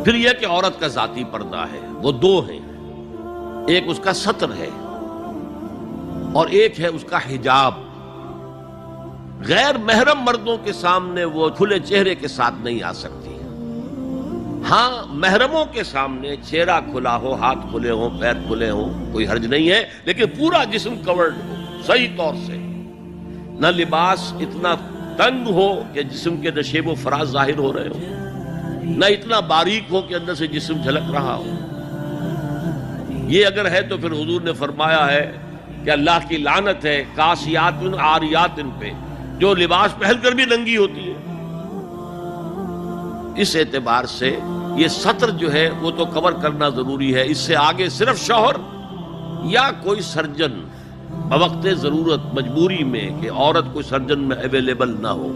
پھر یہ کہ عورت کا ذاتی پردہ ہے، وہ دو ہیں، ایک اس کا ستر ہے اور ایک ہے اس کا حجاب۔ غیر محرم مردوں کے سامنے وہ کھلے چہرے کے ساتھ نہیں آ سکتی۔ ہاں محرموں کے سامنے چہرہ کھلا ہو، ہاتھ کھلے ہوں، پیر کھلے ہوں، کوئی حرج نہیں ہے، لیکن پورا جسم کورڈ ہو صحیح طور سے، نہ لباس اتنا تنگ ہو کہ جسم کے نشیب و فراز ظاہر ہو رہے ہو، نہ اتنا باریک ہو کہ اندر سے جسم جھلک رہا ہو۔ یہ اگر ہے تو پھر حضور نے فرمایا ہے کہ اللہ کی لعنت ہے کاسیات عاریات پہ، جو لباس پہن کر بھی ننگی ہوتی ہے۔ اس اعتبار سے یہ سطر جو ہے وہ تو کور کرنا ضروری ہے۔ اس سے آگے صرف شوہر یا کوئی سرجن بوقت ضرورت مجبوری میں کہ عورت کوئی سرجن میں اویلیبل نہ ہو،